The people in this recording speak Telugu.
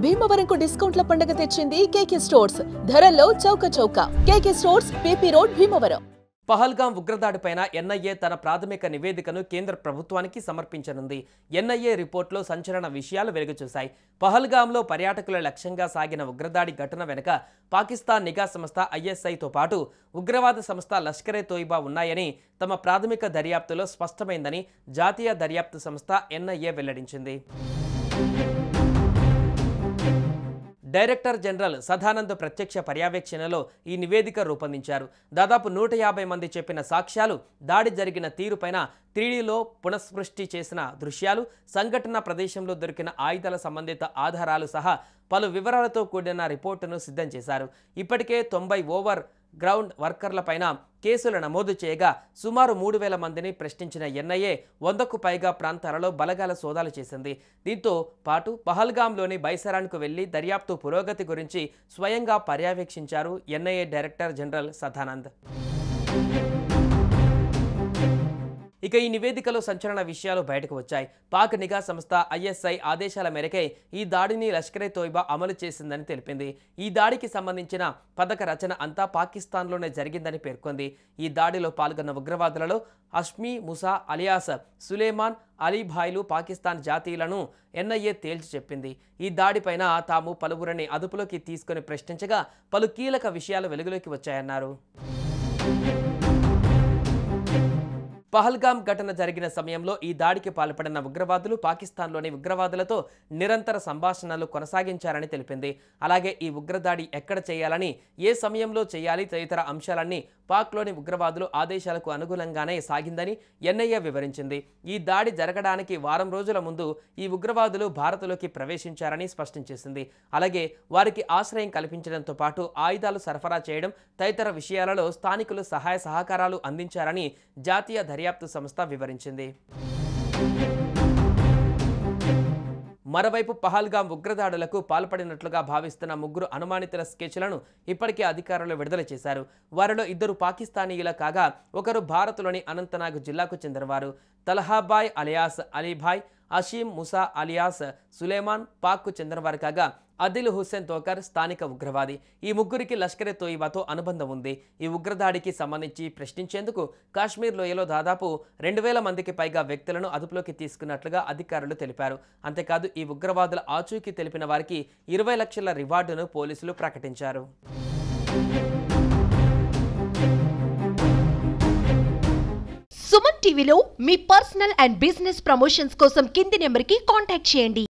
భీమవరంకు డిస్కౌంట్ల పండుగ తెచ్చింది కేకే స్టోర్స్. ధరల్లో చౌక. KK stores, PP road, Bhimavaram. Pahalgam ఉగ్రదాడిపైన ఎన్ఐఏ తన ప్రాథమిక నివేదికను కేంద్ర ప్రభుత్వానికి సమర్పించనుంది. ఎన్ఐఏ రిపోర్టులో సంచలన విషయాలు వెలుగుచూశాయి. పహల్గాంలో పర్యాటకుల లక్ష్యంగా సాగిన ఉగ్రదాడి ఘటన వెనుక పాకిస్తాన్ నిఘా సంస్థ ఐఎస్ఐతో పాటు ఉగ్రవాద సంస్థ లష్కరే తోయిబా ఉన్నాయని తమ ప్రాథమిక దర్యాప్తులో స్పష్టమైందని జాతీయ దర్యాప్తు సంస్థ ఎన్ఐఏ వెల్లడించింది. డైరెక్టర్ జనరల్ సదానంద్ ప్రత్యక్ష పర్యవేక్షణలో ఈ నివేదిక రూపొందించారు. దాదాపు 150 మంది చెప్పిన సాక్ష్యాలు, దాడి జరిగిన తీరుపైన 3Dలో పునఃసృష్టి చేసిన దృశ్యాలు, సంఘటన ప్రదేశంలో దొరికిన ఆయుధాల సంబంధిత ఆధారాలు సహా పలు వివరాలతో కూడిన రిపోర్టును సిద్ధం చేశారు. ఇప్పటికే 90 ఓవర్ గ్రౌండ్ వర్కర్లపైన కేసులు నమోదు చేయగా సుమారు 3000 మందిని ప్రశ్నించిన ఎన్ఐఏ 100కు పైగా ప్రాంతాలలో బలగాల సోదాలు చేసింది. దీంతో పాటు పహల్గాంలోని బైసరాన్కు వెళ్లి దర్యాప్తు పురోగతి గురించి స్వయంగా పర్యవేక్షించారు ఎన్ఐఏ డైరెక్టర్ జనరల్ సదానంద్. ఇక ఈ నివేదికలో సంచలన విషయాలు బయటకు వచ్చాయి. పాక్ నిఘా సంస్థ ఐఎస్ఐ ఆదేశాల మేరకే ఈ దాడిని లష్కరే తోయిబా అమలు చేసిందని తెలిపింది. ఈ దాడికి సంబంధించిన పథక రచన అంతా పాకిస్తాన్లోనే జరిగిందని పేర్కొంది. ఈ దాడిలో పాల్గొన్న ఉగ్రవాదులలో హష్మీ ముసా అలియాస్ సులేమాన్ అలీభాయ్లు పాకిస్తాన్ జాతీయులను ఎన్ఐఏ తేల్చి చెప్పింది. ఈ దాడిపైన తాము పలువురిని అదుపులోకి తీసుకుని ప్రశ్నించగా పలు కీలక విషయాలు వెలుగులోకి వచ్చాయన్నారు. పహల్గాం ఘటన జరిగిన సమయంలో ఈ దాడికి పాల్పడిన ఉగ్రవాదులు పాకిస్తాన్లోని ఉగ్రవాదులతో నిరంతర సంభాషణలు కొనసాగించారని తెలిపింది. అలాగే ఈ ఉగ్రదాడి ఎక్కడ చేయాలని, ఏ సమయంలో చేయాలి తదితర అంశాలన్నీ పాక్లోని ఉగ్రవాదులు ఆదేశాలకు అనుగుణంగానే సాగిందని ఎన్ఐఏ వివరించింది. ఈ దాడి జరగడానికి వారం రోజుల ముందు ఈ ఉగ్రవాదులు భారత్లోకి ప్రవేశించారని స్పష్టం చేసింది. అలాగే వారికి ఆశ్రయం కల్పించడంతో పాటు ఆయుధాలు సరఫరా చేయడం తదితర విషయాలలో స్థానికులు సహాయ సహకారాలు అందించారని జాతీయ దర్యాప్తు సంస్థ వివరించింది. మరోవైపు పహల్గాం ఉగ్రదాడులకు పాల్పడినట్లుగా భావిస్తున్న 3 అనుమానితుల స్కెచ్లను ఇప్పటికే అధికారులు విడుదల చేశారు. వారిలో 2 పాకిస్తానీయుల కాగా ఒకరు భారత్లోని అనంతనాగ్ జిల్లాకు చెందినవారు. తలహాబాయ్ అలియాస్ అలీభాయ్, హషీం ముసా అలియాస్ సులేమాన్ పాక్కు చెందినవారు కాగా అదిల్ హుస్సేన్ తోకర్ స్థానిక ఉగ్రవాది. ఈ ముగ్గురికి లష్కరే తోయిబాతో అనుబంధం ఉంది. ఈ ఉగ్రదాడికి సంబంధించి ప్రశ్నించేందుకు కాశ్మీర్ లోయలో దాదాపు 2000 మందికి పైగా వ్యక్తులను అదుపులోకి తీసుకున్నట్లుగా అధికారులు తెలిపారు. అంతేకాదు ఈ ఉగ్రవాదుల ఆచూకీ తెలిపిన వారికి 20 లక్షల రివార్డును పోలీసులు ప్రకటించారు. సుమన్ టీవీలో మీ పర్సనల్ అండ్ బిజినెస్ ప్రమోషన్స్ కోసం కింది నెంబర్కి కాంటాక్ట్ చేయండి.